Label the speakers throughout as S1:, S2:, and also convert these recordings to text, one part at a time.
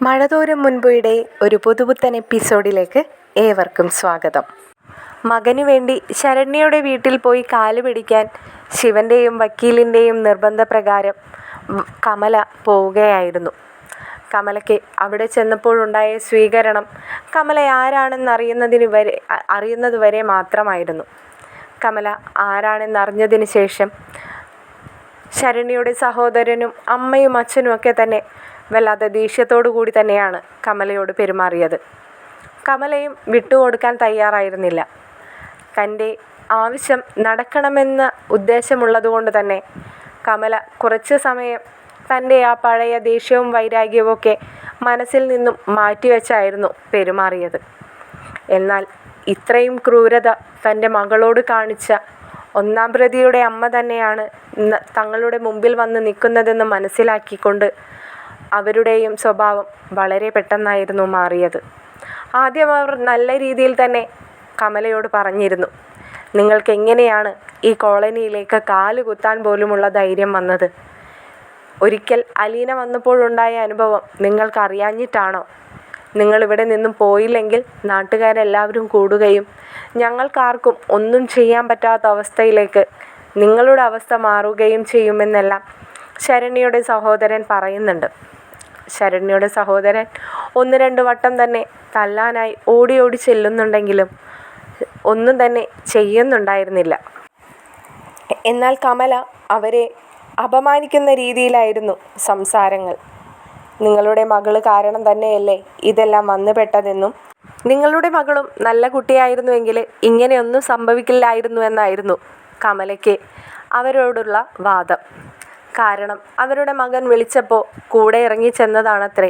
S1: മഴതോരും മുൻപുയുടെ ഒരു പുതുപുത്തൻ എപ്പിസോഡിലേക്ക് ഏവർക്കും സ്വാഗതം. മകനു വേണ്ടി ശരണ്യയുടെ വീട്ടിൽ പോയി കാല് പിടിക്കാൻ ശിവൻ്റെയും വക്കീലിൻ്റെയും നിർബന്ധപ്രകാരം കമല പോവുകയായിരുന്നു. കമലയ്ക്ക് അവിടെ ചെന്നപ്പോഴുണ്ടായ സ്വീകരണം കമല അറിയുന്നത് വരെ മാത്രമായിരുന്നു. കമല ആരാണെന്നറിഞ്ഞതിന് ശേഷം ശരണ്യയുടെ സഹോദരനും അമ്മയും അച്ഛനും ഒക്കെ തന്നെ വല്ലാത്ത ദേഷ്യത്തോടു കൂടി തന്നെയാണ് കമലയോട് പെരുമാറിയത്. കമലയും വിട്ടുകൊടുക്കാൻ തയ്യാറായിരുന്നില്ല. തൻ്റെ ആവശ്യം നടക്കണമെന്ന ഉദ്ദേശമുള്ളതുകൊണ്ട് തന്നെ കമല കുറച്ച് സമയം തൻ്റെ ആ പഴയ ദേഷ്യവും വൈരാഗ്യവും ഒക്കെ മനസ്സിൽ നിന്നും മാറ്റിവെച്ചായിരുന്നു പെരുമാറിയത്. എന്നാൽ ഇത്രയും ക്രൂരത തൻ്റെ മകളോട് കാണിച്ച ഒന്നാം പ്രതിയുടെ അമ്മ തന്നെയാണ് തങ്ങളുടെ മുമ്പിൽ വന്ന് നിൽക്കുന്നതെന്ന് മനസ്സിലാക്കിക്കൊണ്ട് അവരുടെയും സ്വഭാവം വളരെ പെട്ടെന്നായിരുന്നു മാറിയത്. ആദ്യം അവർ നല്ല രീതിയിൽ തന്നെ കമലയോട് പറഞ്ഞിരുന്നു, നിങ്ങൾക്ക് എങ്ങനെയാണ് ഈ കോളനിയിലേക്ക് കാല് കുത്താൻ പോലുമുള്ള ധൈര്യം വന്നത്? ഒരിക്കൽ അലീന വന്നപ്പോഴുണ്ടായ അനുഭവം നിങ്ങൾക്കറിയാഞ്ഞിട്ടാണോ? നിങ്ങളിവിടെ നിന്നും പോയില്ലെങ്കിൽ നാട്ടുകാരെല്ലാവരും കൂടുകയും ഞങ്ങൾക്കാർക്കും ഒന്നും ചെയ്യാൻ പറ്റാത്ത അവസ്ഥയിലേക്ക് നിങ്ങളുടെ അവസ്ഥ മാറുകയും ചെയ്യുമെന്നെല്ലാം ശരണ്യയുടെ സഹോദരൻ പറയുന്നുണ്ട്. ശരണ്യയുടെ സഹോദരൻ 1-2 വട്ടം തന്നെ തല്ലാനായി ഓടി ചെല്ലുന്നുണ്ടെങ്കിലും ഒന്നും തന്നെ ചെയ്യുന്നുണ്ടായിരുന്നില്ല. എന്നാൽ കമല അവരെ അപമാനിക്കുന്ന രീതിയിലായിരുന്നു സംസാരങ്ങൾ. നിങ്ങളുടെ മകള് കാരണം തന്നെയല്ലേ ഇതെല്ലാം വന്നുപെട്ടതെന്നും നിങ്ങളുടെ മകളും നല്ല കുട്ടിയായിരുന്നുവെങ്കിൽ ഇങ്ങനെയൊന്നും സംഭവിക്കില്ലായിരുന്നു എന്നായിരുന്നു കമലയ്ക്ക് അവരോടുള്ള വാദം. കാരണം അവരുടെ മകൻ വിളിച്ചപ്പോൾ കൂടെ ഇറങ്ങി ചെന്നതാണത്രേ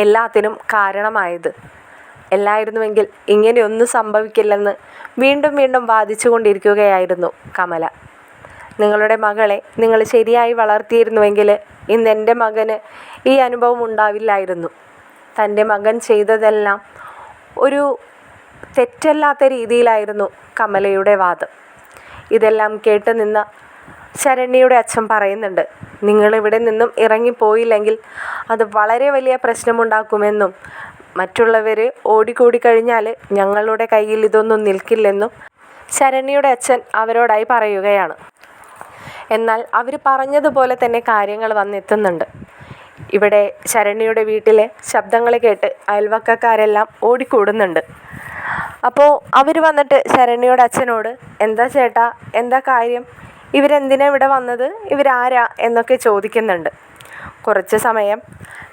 S1: എല്ലാത്തിനും കാരണമായത്. എല്ലായിരുന്നുവെങ്കിൽ ഇങ്ങനെയൊന്നും സംഭവിക്കില്ലെന്ന് വീണ്ടും വാദിച്ചു കൊണ്ടിരിക്കുകയായിരുന്നു കമല. നിങ്ങളുടെ മകളെ നിങ്ങൾ ശരിയായി വളർത്തിയിരുന്നുവെങ്കിൽ ഇന്ന് എൻ്റെ മകന് ഈ അനുഭവം ഉണ്ടാവില്ലായിരുന്നു. തൻ്റെ മകൻ ചെയ്തതെല്ലാം ഒരു തെറ്റല്ലാത്ത രീതിയിലായിരുന്നു കമലയുടെ വാദം. ഇതെല്ലാം കേട്ട് നിന്ന ശരണ്യയുടെ അച്ഛൻ പറയുന്നുണ്ട്, നിങ്ങളിവിടെ നിന്നും ഇറങ്ങിപ്പോയില്ലെങ്കിൽ അത് വളരെ വലിയ പ്രശ്നമുണ്ടാക്കുമെന്നും മറ്റുള്ളവർ ഓടിക്കൂടി കഴിഞ്ഞാൽ ഞങ്ങളുടെ കയ്യിൽ ഇതൊന്നും നിൽക്കില്ലെന്നും ശരണ്യയുടെ അച്ഛൻ അവരോടായി പറയുകയാണ്. എന്നാൽ അവർ പറഞ്ഞതുപോലെ തന്നെ കാര്യങ്ങൾ വന്നെത്തുന്നുണ്ട്. ഇവിടെ ശരണ്യയുടെ വീട്ടിലെ ശബ്ദങ്ങൾ കേട്ട് അയൽവക്കക്കാരെല്ലാം ഓടിക്കൂടുന്നുണ്ട്. അപ്പോൾ അവർ വന്നിട്ട് ശരണ്യയുടെ അച്ഛനോട്, എന്താ ചേട്ടാ, എന്താ കാര്യം, ഇവരെന്തിനാ ഇവിടെ വന്നത്, ഇവരാരാ എന്നൊക്കെ ചോദിക്കുന്നുണ്ട്. കുറച്ച് സമയം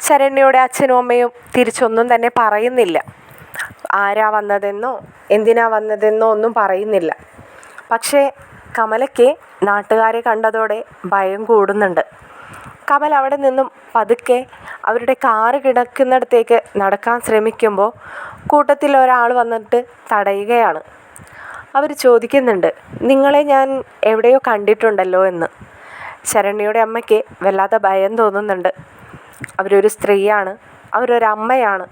S1: ശരണ്യയുടെ അച്ഛനും അമ്മയും തിരിച്ചൊന്നും തന്നെ പറയുന്നില്ല. ആരാ വന്നതെന്നോ എന്തിനാ വന്നതെന്നോ ഒന്നും പറയുന്നില്ല. പക്ഷേ കമലയ്ക്ക് നാട്ടുകാരെ കണ്ടതോടെ ഭയം കൂടുന്നുണ്ട്. കമൽ അവിടെ നിന്നും പതുക്കെ അവരുടെ കാറ് കിടക്കുന്നിടത്തേക്ക് നടക്കാൻ ശ്രമിക്കുമ്പോൾ കൂട്ടത്തിൽ ഒരാൾ വന്നിട്ട് തടയുകയാണ്. അവർ ചോദിക്കുന്നുണ്ട്, നിങ്ങളെ ഞാൻ എവിടെയോ കണ്ടിട്ടുണ്ടല്ലോ എന്ന്. ശരണ്യയുടെ അമ്മയ്ക്ക് വല്ലാത്ത ഭയം തോന്നുന്നുണ്ട്. അവരൊരു സ്ത്രീയാണ്, അവരൊരമ്മയാണ്.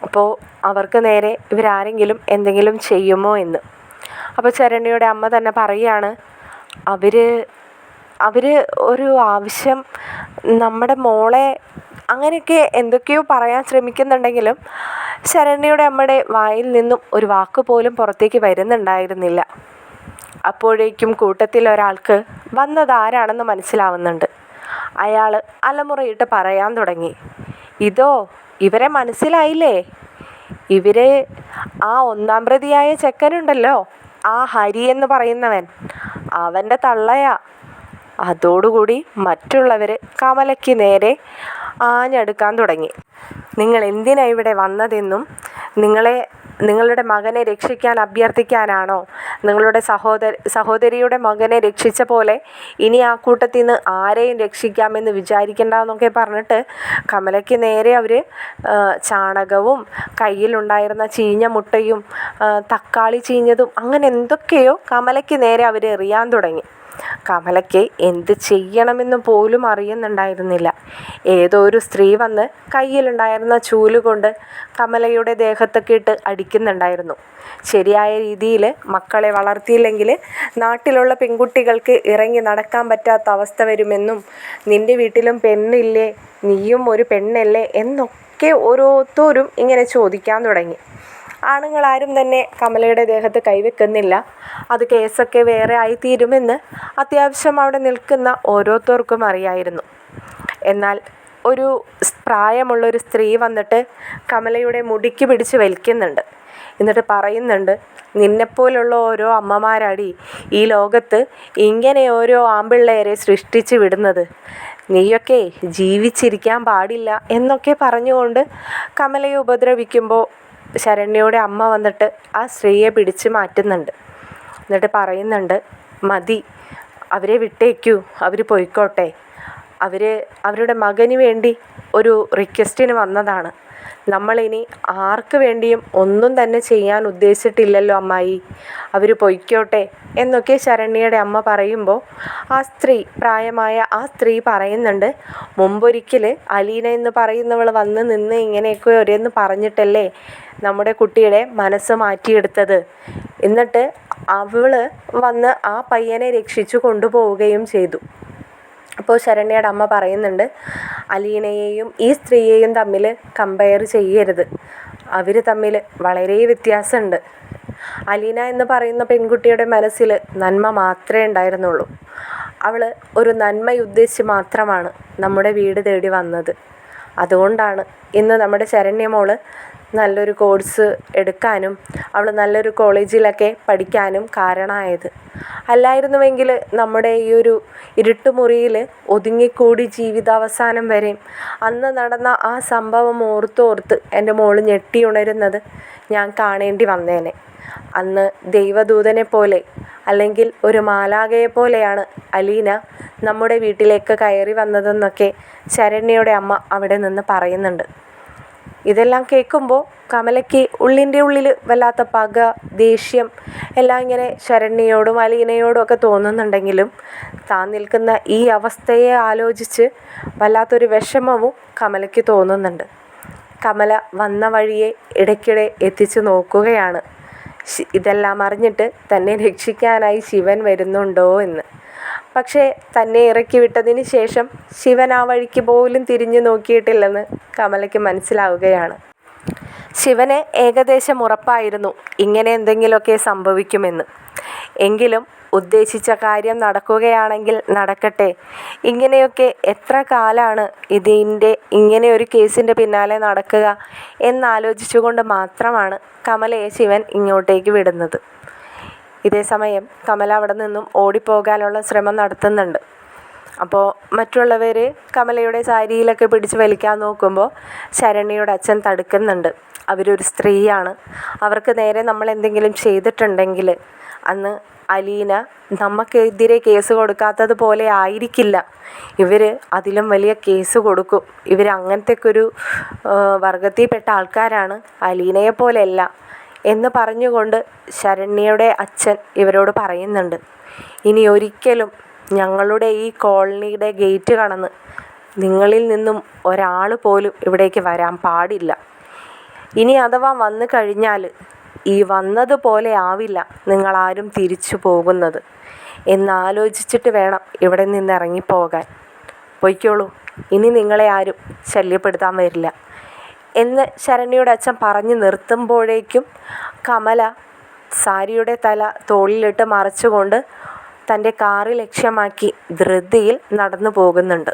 S1: അപ്പോൾ അവർക്ക് നേരെ ഇവരാരെങ്കിലും എന്തെങ്കിലും ചെയ്യുമോ എന്ന്. അപ്പോൾ ശരണ്യയുടെ അമ്മ തന്നെ പറയുകയാണ്, അവർ ഒരു ആവശ്യം നമ്മുടെ മോളെ അങ്ങനെയൊക്കെ എന്തൊക്കെയോ പറയാൻ ശ്രമിക്കുന്നുണ്ടെങ്കിലും ശരണ്യയുടെ അമ്മയുടെ വായിൽ നിന്നും ഒരു വാക്ക് പോലും പുറത്തേക്ക് വരുന്നുണ്ടായിരുന്നില്ല. അപ്പോഴേക്കും കൂട്ടത്തിൽ ഒരാൾക്ക് വന്നതാരാണെന്ന് മനസ്സിലാവുന്നുണ്ട്. അയാൾ അലമുറയിട്ട് പറയാൻ തുടങ്ങി, ഇവരെ മനസ്സിലായില്ലേ, ഇവര് ആ ഒന്നാം പ്രതിയായ ചെക്കനുണ്ടല്ലോ, ആ ഹരി എന്ന് പറയുന്നവൻ, അവൻ്റെ തള്ളയാ. അതോടുകൂടി മറ്റുള്ളവർ കമലയ്ക്ക് നേരെ ആഞ്ഞെടുക്കാൻ തുടങ്ങി. നിങ്ങൾ എന്തിനാ ഇവിടെ വന്നതെന്നും നിങ്ങളുടെ മകനെ രക്ഷിക്കാൻ അഭ്യർത്ഥിക്കാനാണോ? നിങ്ങളുടെ സഹോദരിയുടെ മകനെ രക്ഷിച്ച പോലെ ഇനി ആ കൂട്ടത്തിൽ നിന്ന് ആരെയും രക്ഷിക്കാമെന്ന് വിചാരിക്കേണ്ടെന്നൊക്കെ പറഞ്ഞിട്ട് കമലയ്ക്ക് നേരെ അവർ ചാണകവും കയ്യിലുണ്ടായിരുന്ന ചീഞ്ഞ മുട്ടയും തക്കാളി ചീഞ്ഞതും അങ്ങനെ എന്തൊക്കെയോ കമലയ്ക്ക് നേരെ അവർ എറിയാൻ തുടങ്ങി. കമലയ്ക്ക് എന്ത് ചെയ്യണമെന്ന് പോലും അറിയുന്നുണ്ടായിരുന്നില്ല. ഏതോ ഒരു സ്ത്രീ വന്ന് കയ്യിലുണ്ടായിരുന്ന ചൂലുകൊണ്ട് കമലയുടെ ദേഹത്തൊക്കെ ഇട്ട് അടിക്കുന്നുണ്ടായിരുന്നു. ശരിയായ രീതിയിൽ മക്കളെ വളർത്തിയില്ലെങ്കിൽ നാട്ടിലുള്ള പെൺകുട്ടികൾക്ക് ഇറങ്ങി നടക്കാൻ പറ്റാത്ത അവസ്ഥ വരുമെന്നും, നിൻ്റെ വീട്ടിലും പെണ്ണില്ലേ, നീയും ഒരു പെണ്ണല്ലേ എന്നൊക്കെ ഓരോരുത്തരും ഇങ്ങനെ ചോദിക്കാൻ തുടങ്ങി. ആണുങ്ങളാരും തന്നെ കമലയുടെ ദേഹത്ത് കൈവെക്കുന്നില്ല. അത് കേസൊക്കെ വേറെ ആയിത്തീരുമെന്ന് അത്യാവശ്യം അവിടെ നിൽക്കുന്ന ഓരോരുത്തർക്കും അറിയായിരുന്നു. എന്നാൽ ഒരു പ്രായമുള്ളൊരു സ്ത്രീ വന്നിട്ട് കമലയുടെ മുടിക്ക് പിടിച്ച് വലിക്കുന്നുണ്ട്. എന്നിട്ട് പറയുന്നുണ്ട്, നിന്നെപ്പോലുള്ള ഓരോ അമ്മമാരാടി ഈ ലോകത്ത് ഇങ്ങനെ ഓരോ ആമ്പിള്ളേരെ സൃഷ്ടിച്ച് വിടുന്നത്. നീയൊക്കെ ജീവിച്ചിരിക്കാൻ പാടില്ല എന്നൊക്കെ പറഞ്ഞുകൊണ്ട് കമലയെ ഉപദ്രവിക്കുമ്പോൾ ശരണ്യയുടെ അമ്മ വന്നിട്ട് ആ സ്ത്രീയെ പിടിച്ച് മാറ്റുന്നുണ്ട്. എന്നിട്ട് പറയുന്നുണ്ട്, മതി, അവരെ വിട്ടേക്കൂ, അവർ പോയിക്കോട്ടെ. അവരുടെ മകന് വേണ്ടി ഒരു റിക്വസ്റ്റിന് വന്നതാണ്. നമ്മളിനി ആർക്ക് വേണ്ടിയും ഒന്നും തന്നെ ചെയ്യാൻ ഉദ്ദേശിച്ചിട്ടില്ലല്ലോ അമ്മായി, അവർ പൊയ്ക്കോട്ടെ എന്നൊക്കെ ശരണ്യയുടെ അമ്മ പറയുമ്പോൾ പ്രായമായ ആ സ്ത്രീ പറയുന്നുണ്ട്, മുമ്പൊരിക്കൽ അലീന എന്ന് പറയുന്നവൾ വന്ന് നിന്ന് ഇങ്ങനെയൊക്കെ ഒരേന്ന് പറഞ്ഞിട്ടല്ലേ നമ്മുടെ കുട്ടിയുടെ മനസ്സ് മാറ്റിയെടുത്തത്. എന്നിട്ട് അവൾ വന്ന് ആ പയ്യനെ രക്ഷിച്ചു കൊണ്ടുപോവുകയും ചെയ്തു. അപ്പോൾ ശരണ്യയുടെ അമ്മ പറയുന്നുണ്ട്, അലീനയെയും ഈ സ്ത്രീയെയും തമ്മിൽ കമ്പയർ ചെയ്യരുത്. അവർ തമ്മിൽ വളരെ വ്യത്യാസമുണ്ട്. അലീന എന്ന് പറയുന്ന പെൺകുട്ടിയുടെ മനസ്സിൽ നന്മ മാത്രമേ ഉണ്ടായിരുന്നുള്ളൂ. അവൾ ഒരു നന്മയുദ്ദേശിച്ച് മാത്രമാണ് നമ്മുടെ വീട് തേടി വന്നത്. അതുകൊണ്ടാണ് ഇന്ന് നമ്മുടെ ശരണ്യ മോള് നല്ലൊരു കോഴ്സ് എടുക്കാനും അവൾ നല്ലൊരു കോളേജിലൊക്കെ പഠിക്കാനും കാരണമായത്. അല്ലായിരുന്നുവെങ്കിൽ നമ്മുടെ ഈ ഒരു ഇരുട്ടുമുറിയിൽ ഒതുങ്ങിക്കൂടി ജീവിതാവസാനം വരെയും അന്ന് നടന്ന ആ സംഭവം ഓർത്തോർത്ത് എൻ്റെ മോള് ഞെട്ടിയുണരുന്നത് ഞാൻ കാണേണ്ടി വന്നേനെ. അന്ന് ദൈവദൂതനെ പോലെ അല്ലെങ്കിൽ ഒരു മാലാഖയെ പോലെയാണ് അലീന നമ്മുടെ വീട്ടിലേക്ക് കയറി വന്നതെന്നൊക്കെ ശരണ്യയുടെ അമ്മ അവിടെ നിന്ന് പറയുന്നുണ്ട്. ഇതെല്ലാം കേൾക്കുമ്പോൾ കമലയ്ക്ക് ഉള്ളിൻ്റെ ഉള്ളിൽ വല്ലാത്ത പക, ദേഷ്യം എല്ലാം ഇങ്ങനെ ശരണ്യയോടും അലീനയോടും ഒക്കെ തോന്നുന്നുണ്ടെങ്കിലും താൻ നിൽക്കുന്ന ഈ അവസ്ഥയെ ആലോചിച്ച് വല്ലാത്തൊരു വിഷമവും കമലയ്ക്ക് തോന്നുന്നുണ്ട്. കമല വന്ന വഴിയെ ഇടയ്ക്കിടെ എത്തിച്ചു നോക്കുകയാണ്, ഇതെല്ലാം അറിഞ്ഞിട്ട് തന്നെ രക്ഷിക്കാനായി ശിവൻ വരുന്നുണ്ടോ എന്ന്. പക്ഷേ തന്നെ ഇറക്കി വിട്ടതിന് ശേഷം ശിവൻ ആ വഴിക്ക് പോലും തിരിഞ്ഞു നോക്കിയിട്ടില്ലെന്ന് കമലയ്ക്ക് മനസ്സിലാവുകയാണ്. ശിവന് ഏകദേശം ഉറപ്പായിരുന്നു ഇങ്ങനെ എന്തെങ്കിലുമൊക്കെ സംഭവിക്കുമെന്ന്. എങ്കിലും ഉദ്ദേശിച്ച കാര്യം നടക്കുകയാണെങ്കിൽ നടക്കട്ടെ, ഇങ്ങനെയൊക്കെ എത്ര കാലമാണ് ഇങ്ങനെ ഒരു കേസിൻ്റെ പിന്നാലെ നടക്കുക എന്നാലോചിച്ചുകൊണ്ട് മാത്രമാണ് കമലയെ ശിവൻ ഇങ്ങോട്ടേക്ക് വിടുന്നത്. ഇതേസമയം കമല അവിടെ നിന്നും ഓടിപ്പോകാനുള്ള ശ്രമം നടത്തുന്നുണ്ട്. അപ്പോൾ മറ്റുള്ളവർ കമലയുടെ സാരിയിലൊക്കെ പിടിച്ച് വലിക്കാൻ നോക്കുമ്പോൾ ശരണ്യയുടെ അച്ഛൻ തടുക്കുന്നുണ്ട്. അവരൊരു സ്ത്രീയാണ്, അവർക്ക് നേരെ നമ്മൾ എന്തെങ്കിലും ചെയ്തിട്ടുണ്ടെങ്കിൽ അന്ന് അലീന നമുക്കെതിരെ കേസ് കൊടുക്കാത്തത് പോലെ ആയിരിക്കില്ല, ഇവർ അതിലും വലിയ കേസ് കൊടുക്കും, ഇവർ അങ്ങനത്തെയൊരു വർഗത്തിൽപ്പെട്ട ആൾക്കാരാണ്, അലീനയെ പോലെയല്ല എന്ന് പറഞ്ഞുകൊണ്ട് ശരണ്യയുടെ അച്ഛൻ ഇവരോട് പറയുന്നുണ്ട്, ഇനി ഒരിക്കലും ഞങ്ങളുടെ ഈ കോളനിയുടെ ഗേറ്റ് കടന്ന് നിങ്ങളിൽ നിന്നും ഒരാൾ പോലും ഇവിടേക്ക് വരാൻ പാടില്ല. ഇനി അഥവാ വന്നു കഴിഞ്ഞാൽ ഈ വന്നതുപോലെ ആവില്ല നിങ്ങളാരും തിരിച്ചു പോകുന്നത് എന്നാലോചിച്ചിട്ട് വേണം ഇവിടെ നിന്ന് ഇറങ്ങിപ്പോകാൻ. പൊയ്ക്കോളൂ, ഇനി നിങ്ങളെ ആരും ശല്യപ്പെടുത്താൻ വരില്ല എന്ന് ശരണ്യയുടെ അച്ഛൻ പറഞ്ഞു നിർത്തുമ്പോഴേക്കും കമല സാരിയുടെ തല തോളിലിട്ട് മറച്ചുകൊണ്ട് തൻ്റെ കാറ് ലക്ഷ്യമാക്കി ധൃതിയിൽ നടന്നു പോകുന്നുണ്ട്.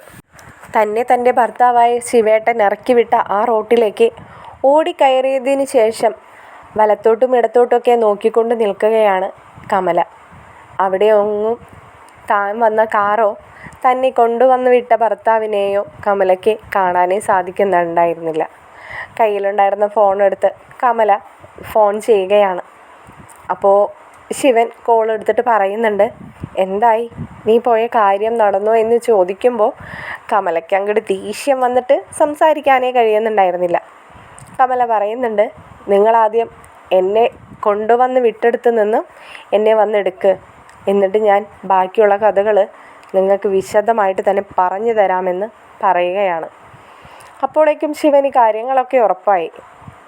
S1: തൻ്റെ ഭർത്താവായ ശിവേട്ടൻ ഇറക്കിവിട്ട ആ റോട്ടിലേക്ക് ഓടിക്കയറിയതിന് ശേഷം വലത്തോട്ടും ഇടത്തോട്ടൊക്കെ നോക്കിക്കൊണ്ട് നിൽക്കുകയാണ് കമല. അവിടെ ഒന്നും താൻ വന്ന കാറോ തന്നെ കൊണ്ടുവന്ന് വിട്ട ഭർത്താവിനെയോ കമലയ്ക്ക് കാണാനേ സാധിക്കുന്നുണ്ടായിരുന്നില്ല. കയ്യിലുണ്ടായിരുന്ന ഫോണെടുത്ത് കമല ഫോൺ ചെയ്യുകയാണ്. അപ്പോൾ ശിവൻ കോൾ എടുത്തിട്ട് പറയുന്നുണ്ട്, എന്തായി, നീ പോയ കാര്യം നടന്നോ എന്ന് ചോദിക്കുമ്പോൾ കമലയ്ക്ക് അങ്ങോട്ട് ദേഷ്യം വന്നിട്ട് സംസാരിക്കാനേ കഴിയുന്നുണ്ടായിരുന്നില്ല. കമല പറയുന്നുണ്ട്, നിങ്ങളാദ്യം എന്നെ കൊണ്ടുവന്ന് വിട്ടെടുത്ത് നിന്നും എന്നെ വന്നെടുക്ക്, എന്നിട്ട് ഞാൻ ബാക്കിയുള്ള കഥകൾ നിങ്ങൾക്ക് വിശദമായിട്ട് തന്നെ പറഞ്ഞു തരാമെന്ന് പറയുകയാണ്. അപ്പോഴേക്കും ശിവന് കാര്യങ്ങളൊക്കെ ഉറപ്പായി.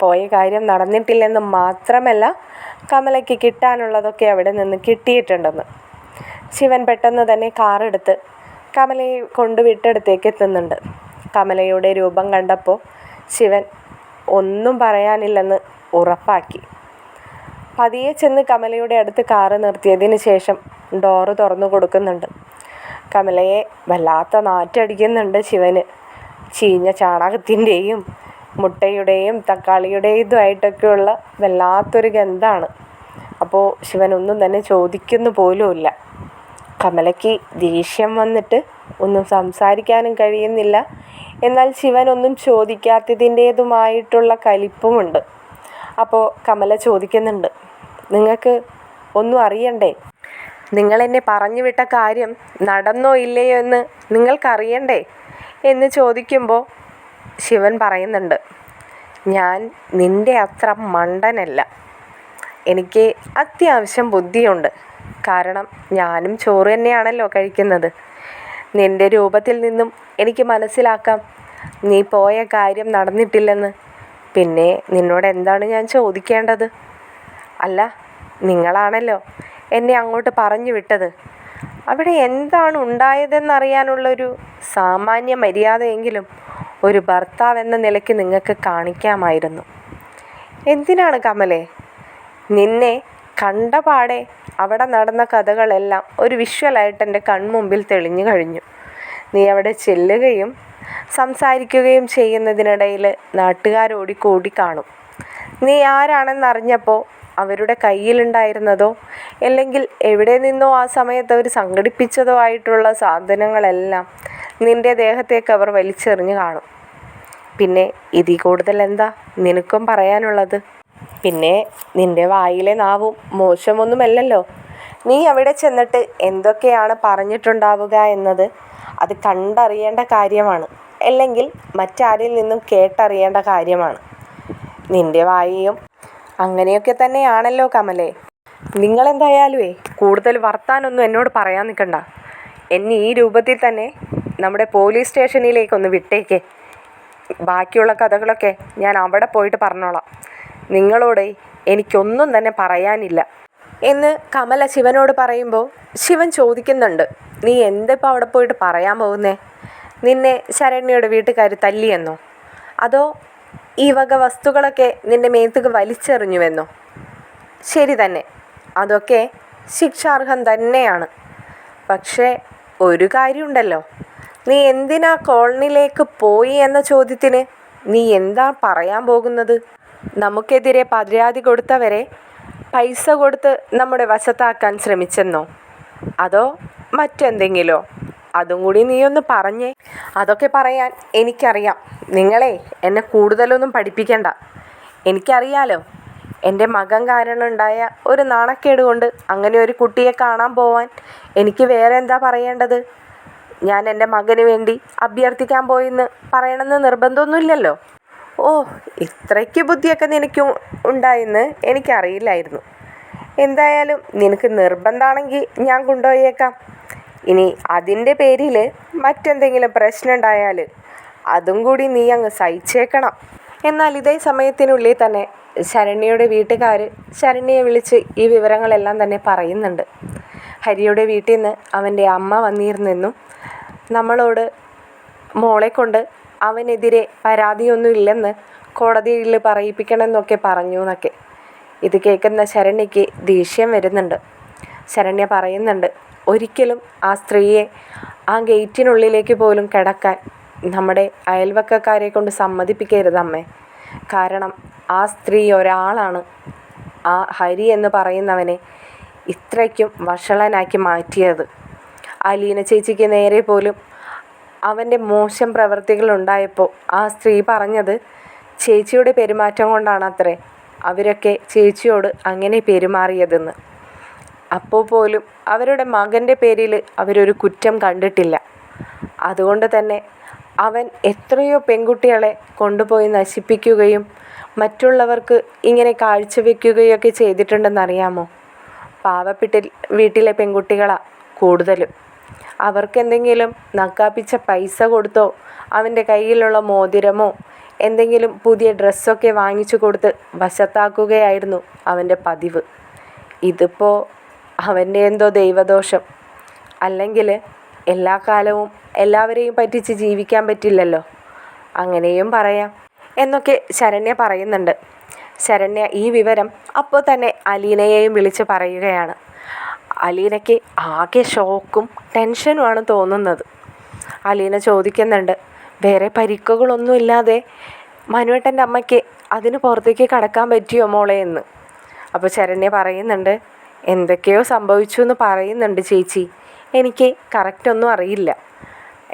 S1: പോയ കാര്യം നടന്നിട്ടില്ലെന്ന് മാത്രമല്ല, കമലയ്ക്ക് കിട്ടാനുള്ളതൊക്കെ അവിടെ നിന്ന് കിട്ടിയിട്ടുണ്ടെന്ന്. ശിവൻ പെട്ടെന്ന് തന്നെ കാറെടുത്ത് കമലയെ കൊണ്ടുവിട്ടടുത്തേക്ക് എത്തുന്നുണ്ട്. കമലയുടെ രൂപം കണ്ടപ്പോൾ ശിവൻ ഒന്നും പറയാനില്ലെന്ന് ഉറപ്പാക്കി. പതിയെ ചെന്ന് കമലയുടെ അടുത്ത് കാറ് നിർത്തിയതിന് ശേഷം ഡോറ് തുറന്നു കൊടുക്കുന്നുണ്ട്. കമലയെ വല്ലാത്ത നാറ്റടിക്കുന്നുണ്ട് ശിവന്. ചീഞ്ഞ ചാണകത്തിൻ്റെയും മുട്ടയുടെയും തക്കാളിയുടേതുമായിട്ടൊക്കെയുള്ള വല്ലാത്തൊരു ഗന്ധമാണ്. അപ്പോൾ ശിവൻ ഒന്നും തന്നെ ചോദിക്കുന്നു പോലുമില്ല. കമലയ്ക്ക് ദേഷ്യം വന്നിട്ട് ഒന്നും സംസാരിക്കാനും കഴിയുന്നില്ല. എന്നാൽ ശിവൻ ഒന്നും ചോദിക്കാത്തതിൻ്റേതുമായിട്ടുള്ള കലിപ്പുമുണ്ട്. അപ്പോൾ കമല ചോദിക്കുന്നുണ്ട്, നിങ്ങൾക്ക് ഒന്നും അറിയണ്ടേ? നിങ്ങളെന്നെ പറഞ്ഞു വിട്ട കാര്യം നടന്നോ ഇല്ലയോ എന്ന് നിങ്ങൾക്കറിയണ്ടേ എന്ന് ചോദിക്കുമ്പോൾ ശിവൻ പറയുന്നുണ്ട്, ഞാൻ നിൻ്റെ അത്ര മണ്ടനല്ല. എനിക്ക് അത്യാവശ്യം ബുദ്ധിയുണ്ട്. കാരണം ഞാനും ചോറ് തന്നെയാണല്ലോ കഴിക്കുന്നത്. നിൻ്റെ രൂപത്തിൽ നിന്നും എനിക്ക് മനസ്സിലാക്കാം നീ പോയ കാര്യം നടന്നിട്ടില്ലെന്ന്. പിന്നെ നിന്നോട് എന്താണ് ഞാൻ ചോദിക്കേണ്ടത്? അല്ല, നിങ്ങളാണല്ലോ എന്നെ അങ്ങോട്ട് പറഞ്ഞു വിട്ടത്. അവിടെ എന്താണ് ഉണ്ടായതെന്നറിയാനുള്ളൊരു സാമാന്യ മര്യാദയെങ്കിലും ഒരു ഭർത്താവ് എന്ന നിലയ്ക്ക് നിങ്ങൾക്ക് കാണിക്കാമായിരുന്നു. എന്തിനാണ് കമലേ? നിന്നെ കണ്ടപാടെ അവിടെ നടന്ന കഥകളെല്ലാം ഒരു വിഷ്വലായിട്ട് എൻ്റെ കൺമുമ്പിൽ തെളിഞ്ഞു കഴിഞ്ഞു. നീ അവിടെ ചെല്ലുകയും സംസാരിക്കുകയും ചെയ്യുന്നതിനിടയിൽ നാട്ടുകാരോടിക്കൂടി കാണും. നീ ആരാണെന്നറിഞ്ഞപ്പോൾ അവരുടെ കയ്യിലുണ്ടായിരുന്നതോ അല്ലെങ്കിൽ എവിടെ നിന്നോ ആ സമയത്ത് അവർ സംഘടിപ്പിച്ചതോ ആയിട്ടുള്ള സാധനങ്ങളെല്ലാം നിൻ്റെ ദേഹത്തേക്ക് അവർ വലിച്ചെറിഞ്ഞ് കാണും. പിന്നെ ഇതിൽ കൂടുതൽ എന്താ നിനക്കും പറയാനുള്ളത്? പിന്നെ നിൻ്റെ വായിലെ നാവും മോശമൊന്നുമല്ലല്ലോ. നീ അവിടെ ചെന്നിട്ട് എന്തൊക്കെയാണ് പറഞ്ഞിട്ടുണ്ടാവുക എന്നത് അത് കണ്ടറിയേണ്ട കാര്യമാണ്, അല്ലെങ്കിൽ മറ്റാരിൽ നിന്നും കേട്ടറിയേണ്ട കാര്യമാണ്. നിൻ്റെ വായയും അങ്ങനെയൊക്കെ തന്നെയാണല്ലോ കമലേ. നിങ്ങളെന്തായാലുമേ കൂടുതൽ വർത്താനൊന്നും എന്നോട് പറയാൻ നിൽക്കണ്ട. എന്നെ ഈ രൂപത്തിൽ തന്നെ നമ്മുടെ പോലീസ് സ്റ്റേഷനിലേക്കൊന്ന് വിട്ടേക്കേ. ബാക്കിയുള്ള കഥകളൊക്കെ ഞാൻ അവിടെ പോയിട്ട് പറഞ്ഞോളാം. നിങ്ങളോട് എനിക്കൊന്നും തന്നെ പറയാനില്ല എന്ന് കമല ശിവനോട് പറയുമ്പോൾ ശിവൻ ചോദിക്കുന്നുണ്ട്, നീ എന്തിപ്പോൾ അവിടെ പോയിട്ട് പറയാൻ പോകുന്നേ? നിന്നെ ശരണ്യയുടെ വീട്ടുകാർ തല്ലിയെന്നോ? അതോ ഈ വക വസ്തുക്കളൊക്കെ നിൻ്റെ മേത്തേക്ക് വലിച്ചെറിഞ്ഞുവെന്നോ? ശരി തന്നെ, അതൊക്കെ ശിക്ഷാർഹം തന്നെയാണ്. പക്ഷേ ഒരു കാര്യമുണ്ടല്ലോ, നീ എന്തിനാ കോളനിയിലേക്ക് പോയി എന്ന ചോദ്യത്തിന് നീ എന്താ പറയാൻ പോകുന്നത്? നമുക്കെതിരെ പരാതി കൊടുത്തവരെ പൈസ കൊടുത്ത് നമ്മുടെ വശത്താക്കാൻ ശ്രമിച്ചെന്നോ? അതോ മറ്റെന്തെങ്കിലോ? അതും കൂടി നീ ഒന്ന് പറഞ്ഞേ. അതൊക്കെ പറയാൻ എനിക്കറിയാം. നിങ്ങളെ എന്നെ കൂടുതലൊന്നും പഠിപ്പിക്കണ്ട. എനിക്കറിയാലോ, എൻ്റെ മകൻ കാരണം ഉണ്ടായ ഒരു നാണക്കേട് കൊണ്ട് അങ്ങനെ ഒരു കുട്ടിയെ കാണാൻ പോവാൻ എനിക്ക് വേറെ എന്താ പറയേണ്ടത്? ഞാൻ എൻ്റെ മകന് വേണ്ടി അഭ്യർത്ഥിക്കാൻ പോയെന്ന് പറയണമെന്ന് നിർബന്ധമൊന്നുമില്ലല്ലോ. ഓ, ഇത്രയ്ക്ക് ബുദ്ധിയൊക്കെ നിനക്ക് ഉണ്ടായെന്ന് എനിക്കറിയില്ലായിരുന്നു. എന്തായാലും നിനക്ക് നിർബന്ധമാണെങ്കിൽ ഞാൻ കൊണ്ടുപോയേക്കാം. ഇനി അതിൻ്റെ പേരിൽ മറ്റെന്തെങ്കിലും പ്രശ്നം ഉണ്ടായാൽ അതും കൂടി നീ അങ്ങ് സഹിച്ചേക്കണം. എന്നാൽ ഇതേ സമയത്തിനുള്ളിൽ തന്നെ ശരണ്യയുടെ വീട്ടുകാർ ശരണ്യയെ വിളിച്ച് ഈ വിവരങ്ങളെല്ലാം തന്നെ പറയുന്നുണ്ട്. ഹരിയുടെ വീട്ടിൽ നിന്ന് അവൻ്റെ അമ്മ വന്നിരുന്നെന്നും നമ്മളോട് മോളെ കൊണ്ട് അവനെതിരെ പരാതിയൊന്നും ഇല്ലെന്ന് കോടതിയിൽ പറയിപ്പിക്കണമെന്നൊക്കെ പറഞ്ഞു എന്നൊക്കെ. ഇത് കേൾക്കുന്ന ശരണ്യയ്ക്ക് ദേഷ്യം വരുന്നുണ്ട്. ശരണ്യ പറയുന്നുണ്ട്, ഒരിക്കലും ആ സ്ത്രീയെ ആ ഗേറ്റിനുള്ളിലേക്ക് പോലും കിടക്കാൻ നമ്മുടെ അയൽവക്കക്കാരെ കൊണ്ട് സമ്മതിപ്പിക്കരുത് അമ്മേ. കാരണം ആ സ്ത്രീ ഒരാളാണ് ആ ഹരി എന്ന് പറയുന്നവനെ ഇത്രയ്ക്കും വഷളനാക്കി മാറ്റിയത്. ആ ലീന ചേച്ചിക്ക് നേരെ പോലും അവൻ്റെ മോശം പ്രവൃത്തികൾ ഉണ്ടായപ്പോൾ ആ സ്ത്രീ പറഞ്ഞത് ചേച്ചിയുടെ പെരുമാറ്റം കൊണ്ടാണത്രേ അവരൊക്കെ ചേച്ചിയോട് അങ്ങനെ പെരുമാറിയതെന്ന്. അപ്പോൾ പോലും അവരുടെ മകൻ്റെ പേരിൽ അവരൊരു കുറ്റം കണ്ടിട്ടില്ല. അതുകൊണ്ട് തന്നെ അവൻ എത്രയോ പെൺകുട്ടികളെ കൊണ്ടുപോയി നശിപ്പിക്കുകയും മറ്റുള്ളവർക്ക് ഇങ്ങനെ കാഴ്ചവെക്കുകയൊക്കെ ചെയ്തിട്ടുണ്ടെന്നറിയാമോ? പാവപ്പെട്ട വീട്ടിലെ പെൺകുട്ടികളാണ് കൂടുതലും. അവർക്കെന്തെങ്കിലും നക്കാപ്പിച്ച പൈസ കൊടുത്തോ അവൻ്റെ കയ്യിലുള്ള മോതിരമോ എന്തെങ്കിലും പുതിയ ഡ്രസ്സൊക്കെ വാങ്ങിച്ചു കൊടുത്ത് വശത്താക്കുകയായിരുന്നു അവൻ്റെ പതിവ്. ഇതിപ്പോൾ അവൻ്റെ എന്തോ ദൈവദോഷം. അല്ലെങ്കിൽ എല്ലാ കാലവും എല്ലാവരെയും പറ്റിച്ച് ജീവിക്കാൻ പറ്റില്ലല്ലോ, അങ്ങനെയും പറയാം എന്നൊക്കെ ശരണ്യ പറയുന്നുണ്ട്. ശരണ്യ ഈ വിവരം അപ്പോൾ തന്നെ അലീനയെയും വിളിച്ച് പറയുകയാണ്. അലീനയ്ക്ക് ആകെ ഷോക്കും ടെൻഷനുമാണ് തോന്നുന്നത്. അലീന ചോദിക്കുന്നുണ്ട്, വേറെ പരിക്കുകളൊന്നുമില്ലാതെ മനുവേട്ടൻ്റെ അമ്മയ്ക്ക് അതിന് പുറത്തേക്ക് കടക്കാൻ പറ്റിയോ മോളെ എന്ന്. അപ്പോൾ ശരണ്യ പറയുന്നുണ്ട്, എന്തൊക്കെയോ സംഭവിച്ചു എന്ന് പറയുന്നുണ്ട് ചേച്ചി, എനിക്ക് കറക്റ്റൊന്നും അറിയില്ല.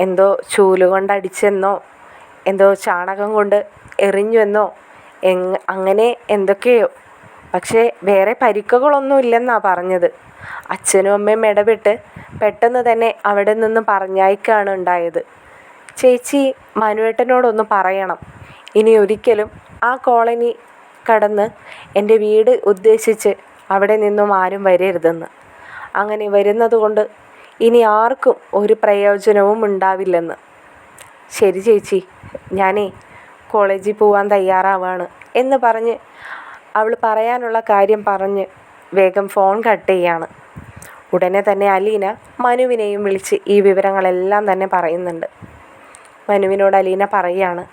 S1: എന്തോ ചൂലുകൊണ്ട് അടിച്ചെന്നോ എന്തോ ചാണകം കൊണ്ട് എറിഞ്ഞുവെന്നോ അങ്ങനെ എന്തൊക്കെയോ, പക്ഷേ വേറെ പരിക്കുകളൊന്നും ഇല്ലെന്നാണ് പറഞ്ഞത്. അച്ഛനും അമ്മയും ഇടപെട്ട് പെട്ടെന്ന് തന്നെ അവിടെ നിന്ന് പറഞ്ഞയക്കുകയാണ് ഉണ്ടായത്. ചേച്ചി മനുവേട്ടനോടൊന്ന് പറയണം, ഇനി ഒരിക്കലും ആ കോളനി കടന്ന് എൻ്റെ വീട് ഉദ്ദേശിച്ച് അവിടെ നിന്നും ആരും വരരുതെന്ന്. അങ്ങനെ വരുന്നത് കൊണ്ട് ഇനി ആർക്കും ഒരു പ്രയോജനവും ഉണ്ടാവില്ലെന്ന്. ശരി ചേച്ചി, ഞാനേ കോളേജിൽ പോവാൻ തയ്യാറാവാണ് എന്ന് പറഞ്ഞ് അവൾ പറയാനുള്ള കാര്യം പറഞ്ഞ് വേഗം ഫോൺ കട്ട് ചെയ്യാണ്. ഉടനെ തന്നെ അലീന മനുവിനെയും വിളിച്ച് ഈ വിവരങ്ങളെല്ലാം തന്നെ പറയുന്നുണ്ട്. മനുവിനോട് അലീന പറയാണ്,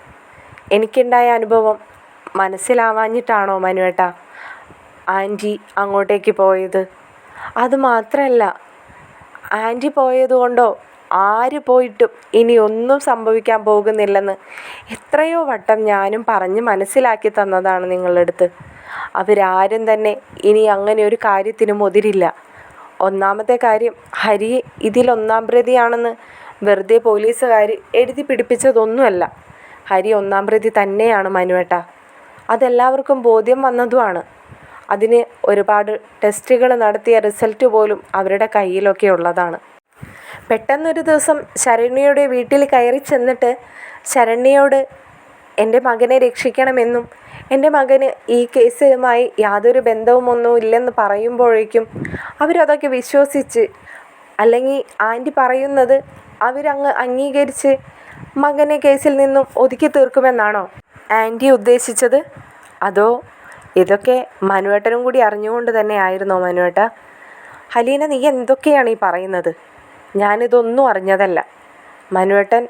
S1: എനിക്കുണ്ടായ അനുഭവം മനസ്സിലാവാഞ്ഞിട്ടാണോ മനുവേട്ടാ ആൻറ്റി അങ്ങോട്ടേക്ക് പോയത്? അതുമാത്രമല്ല, ആൻറ്റി പോയതുകൊണ്ടോ ആര് പോയിട്ടും ഇനി ഒന്നും സംഭവിക്കാൻ പോകുന്നില്ലെന്ന് എത്രയോ വട്ടം ഞാനും പറഞ്ഞ് മനസ്സിലാക്കി തന്നതാണ് നിങ്ങളുടെ അടുത്ത്. അവരാരും തന്നെ ഇനി അങ്ങനെ ഒരു കാര്യത്തിന് മുതിരില്ല. ഒന്നാമത്തെ കാര്യം, ഹരി ഇതിൽ ഒന്നാം പ്രതിയാണെന്ന് വെറുതെ പോലീസുകാർ എഴുതി പിടിപ്പിച്ചതൊന്നുമല്ല. ഹരി ഒന്നാം പ്രതി തന്നെയാണ് മനുവേട്ട. അതെല്ലാവർക്കും ബോധ്യം വന്നതുമാണ്. അതിന് ഒരുപാട് ടെസ്റ്റുകൾ നടത്തിയ റിസൾട്ട് പോലും അവരുടെ കയ്യിലൊക്കെ ഉള്ളതാണ്. പെട്ടെന്നൊരു ദിവസം ശരണ്യയുടെ വീട്ടിൽ കയറി ചെന്നിട്ട് ശരണ്യയോട് എൻ്റെ മകനെ രക്ഷിക്കണമെന്നും എൻ്റെ മകന് ഈ കേസുമായി യാതൊരു ബന്ധവുമൊന്നും ഇല്ലെന്ന് പറയുമ്പോഴേക്കും അവരതൊക്കെ വിശ്വസിച്ച്, അല്ലെങ്കിൽ ആൻറ്റി പറയുന്നത് അവരങ്ങ് അംഗീകരിച്ച് മകനെ കേസിൽ നിന്നും ഒതുക്കി തീർക്കുമെന്നാണോ ആൻറ്റി ഉദ്ദേശിച്ചത്? അതോ ഇതൊക്കെ മനുവേട്ടനും കൂടി അറിഞ്ഞുകൊണ്ട് തന്നെ ആയിരുന്നോ മനുവേട്ട? അലീന, നീ എന്തൊക്കെയാണ് ഈ പറയുന്നത്? ഞാനിതൊന്നും അറിഞ്ഞതല്ല. മനുവേട്ടൻ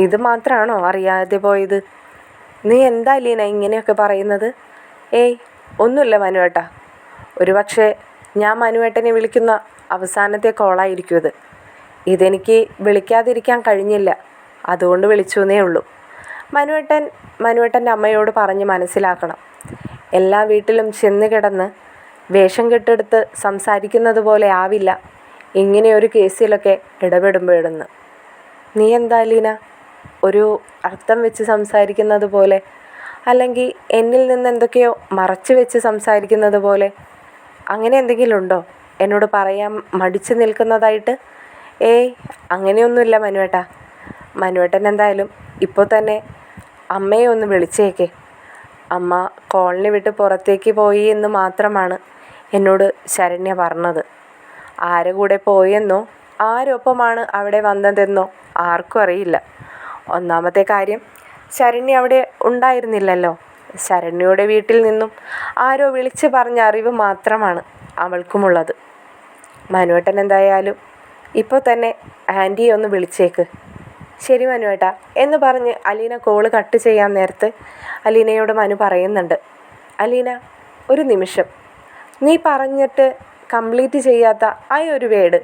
S1: ഇത് മാത്രമാണോ അറിയാതെ പോയത്? നീ എന്താ അലീന ഇങ്ങനെയൊക്കെ പറയുന്നത്? ഏയ് ഒന്നുമില്ല മനുവേട്ട. ഒരുപക്ഷെ ഞാൻ മനുവേട്ടനെ വിളിക്കുന്ന അവസാനത്തെ കോളായിരിക്കും ഇത്. ഇതെനിക്ക് വിളിക്കാതിരിക്കാൻ കഴിഞ്ഞില്ല, അതുകൊണ്ട് വിളിച്ചു എന്നേ ഉള്ളൂ. മനുവേട്ടൻ്റെ അമ്മയോട് പറഞ്ഞ് മനസ്സിലാക്കണം. എല്ലാ വീട്ടിലും ചെന്ന് കിടന്ന് വേഷം കെട്ടെടുത്ത് സംസാരിക്കുന്നത് പോലെ ആവില്ല ഇങ്ങനെയൊരു കേസിലൊക്കെ ഇടപെടുമ്പോഴെന്ന്. നീ എന്താ അലീന ഒരു അർത്ഥം വെച്ച് സംസാരിക്കുന്നത് പോലെ, അല്ലെങ്കിൽ എന്നിൽ നിന്ന് എന്തൊക്കെയോ മറച്ചു വെച്ച് സംസാരിക്കുന്നത് പോലെ, അങ്ങനെ എന്തെങ്കിലും ഉണ്ടോ എന്നോട് പറയാൻ മടിച്ചു നിൽക്കുന്നതായിട്ട്? ഏയ് അങ്ങനെയൊന്നുമില്ല മനുവേട്ട. മനുവേട്ടൻ എന്തായാലും ഇപ്പോൾ തന്നെ അമ്മയെ ഒന്ന് വിളിച്ചേക്ക്. അമ്മ കോളനി വിട്ട് പുറത്തേക്ക് പോയി എന്ന് മാത്രമാണ് എന്നോട് ശരണ്യ പറഞ്ഞത്. ആരെ കൂടെ പോയെന്നോ ആരൊപ്പമാണ് അവിടെ വന്നതെന്നോ ആർക്കും അറിയില്ല. ഒന്നാമത്തെ കാര്യം, ശരണ്യ അവിടെ ഉണ്ടായിരുന്നില്ലല്ലോ. ശരണ്യയുടെ വീട്ടിൽ നിന്നും ആരോ വിളിച്ച് പറഞ്ഞ അറിവ് മാത്രമാണ് അവൾക്കുമുള്ളത്. മനുവേട്ടൻ എന്തായാലും ഇപ്പോൾ തന്നെ ആൻറ്റിയെ ഒന്ന് വിളിച്ചേക്ക്. ശരി മനുവേട്ട എന്ന് പറഞ്ഞ് അലീന കോള് കട്ട് ചെയ്യാൻ നേരത്ത് അലീനയോട് മനു പറയുന്നുണ്ട്, അലീന ഒരു നിമിഷം, നീ പറഞ്ഞിട്ട് കംപ്ലീറ്റ് ചെയ്യാത്ത ആ ഒരു വേഡ്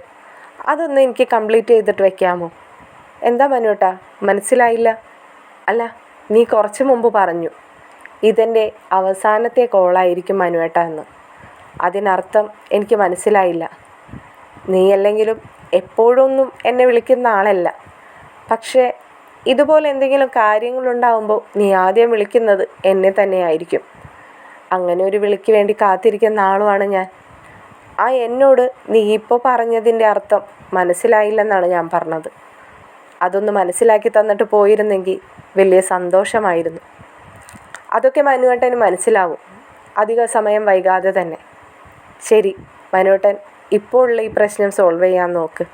S1: അതൊന്ന് എനിക്ക് കംപ്ലീറ്റ് ചെയ്തിട്ട് വെക്കാമോ? എന്താ മനുവേട്ട മനസ്സിലായില്ല? അല്ല, നീ കുറച്ച് മുമ്പ് പറഞ്ഞു ഇതെൻ്റെ അവസാനത്തെ കോളായിരിക്കും മനുവേട്ട എന്ന്. അതിനർത്ഥം എനിക്ക് മനസ്സിലായില്ല. നീ അല്ലെങ്കിലും എപ്പോഴൊന്നും എന്നെ വിളിക്കുന്ന ആളല്ല. പക്ഷേ ഇതുപോലെ എന്തെങ്കിലും കാര്യങ്ങളുണ്ടാകുമ്പോൾ നീ ആദ്യം വിളിക്കുന്നത് എന്നെ തന്നെയായിരിക്കും. അങ്ങനെ ഒരു വിളിക്ക് വേണ്ടി കാത്തിരിക്കുന്ന ആളുമാണ് ഞാൻ. ആ എന്നോട് നീ ഇപ്പോൾ പറഞ്ഞതിൻ്റെ അർത്ഥം മനസ്സിലായില്ലെന്നാണ് ഞാൻ പറഞ്ഞത്. അതൊന്ന് മനസ്സിലാക്കി തന്നിട്ട് പോയിരുന്നെങ്കിൽ വലിയ സന്തോഷമായിരുന്നു. അതൊക്കെ മനുവേട്ടന് മനസ്സിലാവും, അധിക സമയം വൈകാതെ തന്നെ. ശരി മനുവേട്ടൻ ഇപ്പോൾ ഉള്ള ഈ പ്രശ്നം സോൾവ് ചെയ്യാൻ നോക്ക്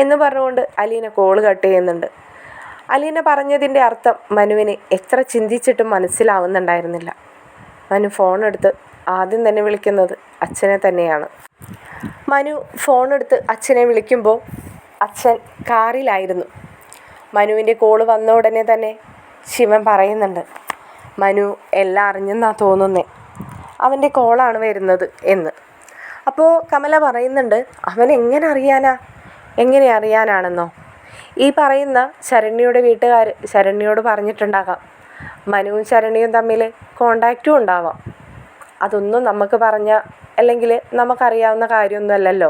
S1: എന്ന് പറഞ്ഞുകൊണ്ട് അലീന കോള് കട്ട് ചെയ്യുന്നുണ്ട്. അലീന പറഞ്ഞതിൻ്റെ അർത്ഥം മനുവിന് എത്ര ചിന്തിച്ചിട്ടും മനസ്സിലാവുന്നുണ്ടായിരുന്നില്ല. മനു ഫോണെടുത്ത് ആദ്യം തന്നെ വിളിക്കുന്നത് അച്ഛനെ തന്നെയാണ്. മനു ഫോണെടുത്ത് അച്ഛനെ വിളിക്കുമ്പോൾ അച്ഛൻ കാറിലായിരുന്നു. മനുവിൻ്റെ കോള് വന്ന ഉടനെ തന്നെ ശിവൻ പറയുന്നുണ്ട്, മനു എല്ലാം അറിഞ്ഞെന്നാ തോന്നുന്നേ, അവൻ്റെ കോളാണ് വരുന്നത് എന്ന്. അപ്പോൾ കമല പറയുന്നുണ്ട്, അവൻ എങ്ങനെ അറിയാനാണെന്നോ? ഈ പറയുന്ന ശരണ്യയുടെ വീട്ടുകാർ ശരണ്യയോട് പറഞ്ഞിട്ടുണ്ടാകാം. മനുവും ശരണ്യയും തമ്മിൽ കോണ്ടാക്റ്റും ഉണ്ടാവാം. അതൊന്നും നമുക്ക് അല്ലെങ്കിൽ നമുക്കറിയാവുന്ന കാര്യമൊന്നുമല്ലല്ലോ.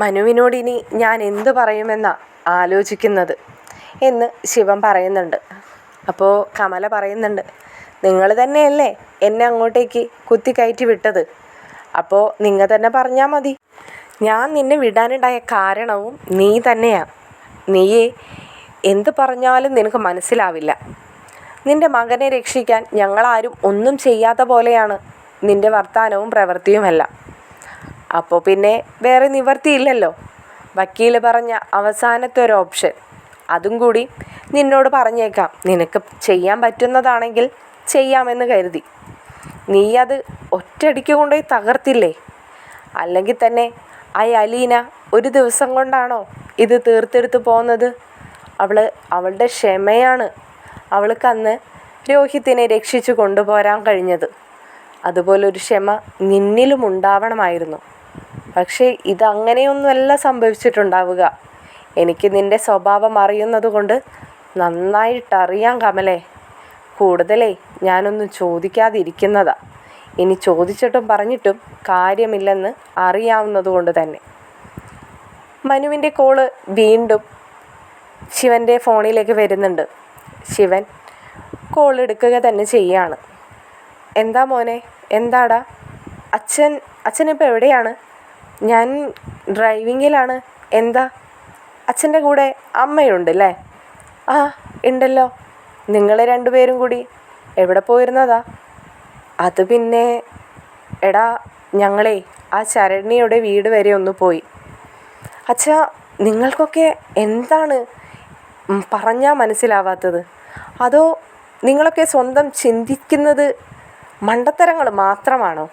S1: മനുവിനോട് ഇനി ഞാൻ എന്തു പറയുമെന്നാ ആലോചിക്കുന്നത് എന്ന് ശിവൻ പറയുന്നുണ്ട്. അപ്പോൾ കമല പറയുന്നുണ്ട്, നിങ്ങൾ തന്നെയല്ലേ എന്നെ അങ്ങോട്ടേക്ക് കുത്തിക്കയറ്റി വിട്ടത്, അപ്പോൾ നിങ്ങൾ തന്നെ പറഞ്ഞാൽ മതി. ഞാൻ നിന്നെ വിടാനുണ്ടായ കാരണവും നീ തന്നെയാണ്. നീ എന്ത് പറഞ്ഞാലും നിനക്ക് മനസ്സിലാവില്ല. നിൻ്റെ മകനെ രക്ഷിക്കാൻ ഞങ്ങളാരും ഒന്നും ചെയ്യാത്ത പോലെയാണ് നിൻ്റെ വർത്തമാനവും പ്രവൃത്തിയുമെല്ലാം. അപ്പോൾ പിന്നെ വേറെ നിവർത്തിയില്ലല്ലോ. വക്കീൽ പറഞ്ഞ അവസാനത്തെ ഒരു ഓപ്ഷൻ അതും കൂടി നിന്നോട് പറഞ്ഞേക്കാം. നിനക്ക് ചെയ്യാൻ പറ്റുന്നതാണെങ്കിൽ ചെയ്യാമെന്ന് കരുതി. നീ അത് ഒറ്റയടിക്ക് കൊണ്ടുപോയി തകർത്തില്ലേ? അല്ലെങ്കിൽ തന്നെ ആ അലീന ഒരു ദിവസം കൊണ്ടാണോ ഇത് തീർത്തെടുത്ത് പോകുന്നത്? അവളുടെ ക്ഷമയാണ് അവൾക്ക് അന്ന് രോഹിത്തിനെ രക്ഷിച്ചു കൊണ്ടുപോരാൻ കഴിഞ്ഞത്. അതുപോലൊരു ക്ഷമ നിന്നിലും ഉണ്ടാവണമായിരുന്നു. പക്ഷേ ഇതങ്ങനെയൊന്നുമല്ല സംഭവിച്ചിട്ടുണ്ടാവുക. എനിക്ക് നിൻ്റെ സ്വഭാവം അറിയുന്നത് കൊണ്ട് നന്നായിട്ടറിയാം കമലേ. കൂടുതലേ ഞാനൊന്നും ചോദിക്കാതിരിക്കുന്നതാ. ഇനി ചോദിച്ചിട്ടും പറഞ്ഞിട്ടും കാര്യമില്ലെന്ന് അറിയാവുന്നത് കൊണ്ട് തന്നെ. മനുവിൻ്റെ കോള് വീണ്ടും ശിവൻ്റെ ഫോണിലേക്ക് വരുന്നുണ്ട്. ശിവൻ കോൾ എടുക്കുക തന്നെ ചെയ്യാണ്. എന്താ മോനെ, എന്താടാ? അച്ഛനിപ്പോൾ എവിടെയാണ്? ഞാൻ ഡ്രൈവിങ്ങിലാണ്. എന്താ? അച്ഛൻ്റെ കൂടെ അമ്മയുണ്ടല്ലേ? ആ ഉണ്ടല്ലോ. നിങ്ങൾ രണ്ടുപേരും കൂടി എവിടെ പോയിരുന്നതാ? അത് പിന്നെ എടാ, ഞങ്ങളെ ആ ശരണ്യയുടെ വീട് വരെ ഒന്ന് പോയി. അച്ഛാ, നിങ്ങൾക്കൊക്കെ എന്താണ് പറഞ്ഞാൽ മനസ്സിലാവാത്തത്? അതോ നിങ്ങളൊക്കെ സ്വന്തം ചിന്തിക്കുന്നത് മണ്ടത്തരങ്ങൾ മാത്രമാണോ?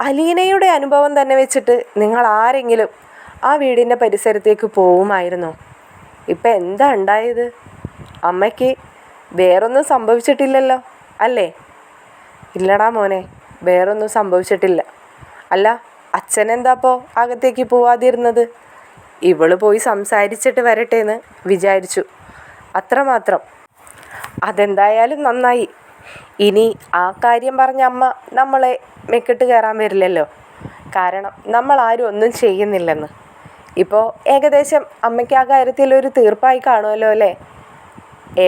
S1: അലീനയുടെ അനുഭവം തന്നെ വെച്ചിട്ട് നിങ്ങൾ ആരെങ്കിലും ആ വീടിൻ്റെ പരിസരത്തേക്ക് പോവുമായിരുന്നോ? ഇപ്പം എന്താ ഉണ്ടായത്? അമ്മയ്ക്ക് വേറൊന്നും സംഭവിച്ചിട്ടില്ലല്ലോ അല്ലേ? ഇല്ലടാ മോനെ, വേറൊന്നും സംഭവിച്ചിട്ടില്ല. അല്ല, അച്ഛനെന്താപ്പോൾ അകത്തേക്ക് പോവാതിരുന്നത്? ഇവള് പോയി സംസാരിച്ചിട്ട് വരട്ടെ എന്ന് വിചാരിച്ചു, അത്രമാത്രം. അതെന്തായാലും നന്നായി. ഇനി ആ കാര്യം പറഞ്ഞ അമ്മ നമ്മളെ മെക്കിട്ട് കയറാൻ വരില്ലല്ലോ. കാരണം നമ്മളാരും ഒന്നും ചെയ്യുന്നില്ലെന്ന്. ഇപ്പോൾ ഏകദേശം അമ്മയ്ക്ക് ആ കാര്യത്തിൽ ഒരു തീർപ്പായി കാണുമല്ലോ അല്ലേ?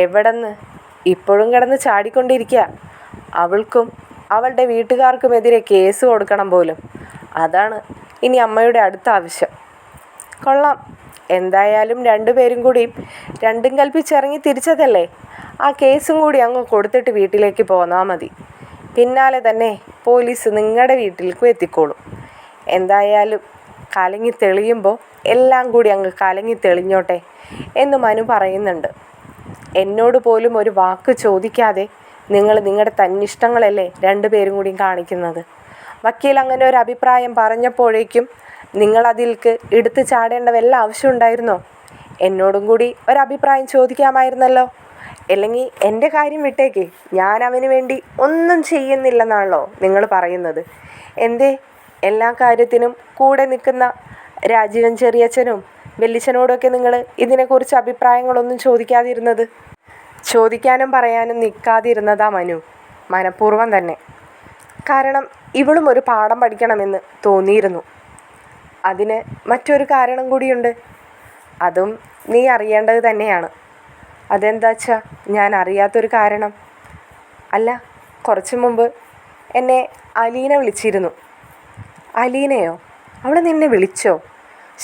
S1: എവിടെന്ന് ഇപ്പോഴും കിടന്ന് ചാടിക്കൊണ്ടിരിക്കുക. അവൾക്കും അവളുടെ വീട്ടുകാർക്കുമെതിരെ കേസ് കൊടുക്കണം പോലും. അതാണ് ഇനി അമ്മയുടെ അടുത്ത ആവശ്യം. കൊള്ളാം, എന്തായാലും രണ്ടുപേരും കൂടി രണ്ടും കൽപ്പിച്ചിറങ്ങി തിരിച്ചതല്ലേ. ആ കേസും കൂടി അങ്ങ് കൊടുത്തിട്ട് വീട്ടിലേക്ക് പോന്നാൽ മതി. പിന്നാലെ തന്നെ പോലീസ് നിങ്ങളുടെ വീട്ടിലേക്കും എത്തിക്കോളും. എന്തായാലും കലങ്ങി തെളിയുമ്പോൾ എല്ലാം കൂടി അങ്ങ് കലങ്ങി തെളിഞ്ഞോട്ടെ എന്ന് മനു പറയുന്നുണ്ട്. എന്നോട് പോലും ഒരു വാക്ക് ചോദിക്കാതെ നിങ്ങളുടെ തന്നിഷ്ടങ്ങളല്ലേ രണ്ടുപേരും കൂടി കാണിക്കുന്നത്. വക്കീൽ അങ്ങനെ ഒരു അഭിപ്രായം പറഞ്ഞപ്പോഴേക്കും നിങ്ങളതിൽക്ക് എടുത്തു ചാടേണ്ട വല്ല ആവശ്യമുണ്ടായിരുന്നോ? എന്നോടും കൂടി ഒരഭിപ്രായം ചോദിക്കാമായിരുന്നല്ലോ. അല്ലെങ്കിൽ എൻ്റെ കാര്യം വിട്ടേക്ക്, ഞാൻ അവന് വേണ്ടി ഒന്നും ചെയ്യുന്നില്ലെന്നാണല്ലോ നിങ്ങൾ പറയുന്നത്. എന്തേ എല്ലാ കാര്യത്തിനും കൂടെ നിൽക്കുന്ന രാജീവൻ ചെറിയച്ഛനും വല്യച്ഛനോടൊക്കെ നിങ്ങൾ ഇതിനെക്കുറിച്ച് അഭിപ്രായങ്ങളൊന്നും ചോദിക്കാതിരുന്നത്? ചോദിക്കാനും പറയാനും നിൽക്കാതിരുന്നതാ മനു, മനഃപൂർവ്വം തന്നെ. കാരണം ഇവളും ഒരു പാഠം പഠിക്കണമെന്ന് തോന്നിയിരുന്നു. അതിന് മറ്റൊരു കാരണം കൂടിയുണ്ട്. അതും നീ അറിയേണ്ടത് തന്നെയാണ്. അതെന്താച്ചാ ഞാൻ അറിയാത്തൊരു കാരണം? അല്ല, കുറച്ച് മുമ്പ് എന്നെ അലീന വിളിച്ചിരുന്നു. അലീനയോ? അവൾ നിന്നെ വിളിച്ചോ?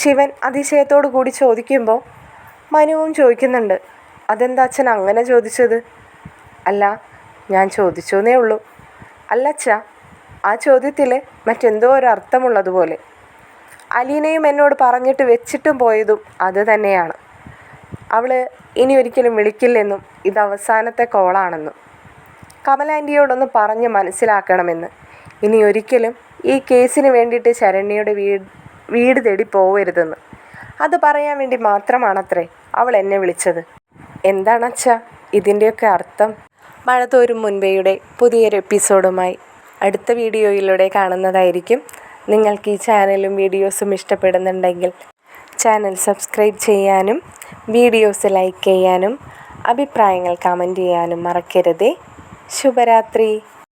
S1: ശിവൻ അതിശയത്തോടു കൂടി ചോദിക്കുമ്പോൾ മനുവും ചോദിക്കുന്നുണ്ട്, അതെന്താ അച്ഛൻ അങ്ങനെ ചോദിച്ചത്? അല്ല, ഞാൻ ചോദിച്ചെന്നേ ഉള്ളൂ. അല്ല അച്ഛാ, ആ ചോദ്യത്തിൽ മറ്റെന്തോ ഒരു അർത്ഥമുള്ളതുപോലെ. അലീനയും എന്നോട് പറഞ്ഞിട്ട് വെച്ചിട്ടും പോയതും അത് തന്നെയാണ്. അവൾ ഇനി ഒരിക്കലും വിളിക്കില്ലെന്നും ഇത് അവസാനത്തെ കോളാണെന്നും. കമല ആൻറ്റിയോടൊന്ന് പറഞ്ഞ് മനസ്സിലാക്കണമെന്ന്. ഇനി ഒരിക്കലും ഈ കേസിന് വേണ്ടിയിട്ട് ശരണ്യയുടെ വീട് തേടി പോവരുതെന്ന്. അത് പറയാൻ വേണ്ടി മാത്രമാണത്രേ അവൾ എന്നെ വിളിച്ചത്. എന്താണച്ചാ ഇതിൻ്റെയൊക്കെ അർത്ഥം? മഴ തോരും മുൻപേയുടെ പുതിയൊരു എപ്പിസോഡുമായി അടുത്ത വീഡിയോയിലൂടെ കാണുന്നതായിരിക്കും. നിങ്ങൾക്ക് ഈ ചാനലും വീഡിയോസും ഇഷ്ടപ്പെടുന്നുണ്ടെങ്കിൽ ചാനൽ സബ്സ്ക്രൈബ് ചെയ്യാനും വീഡിയോസ് ലൈക്ക് ചെയ്യാനും അഭിപ്രായങ്ങൾ കമൻറ്റ് ചെയ്യാനും മറക്കരുതേ. ശുഭരാത്രി.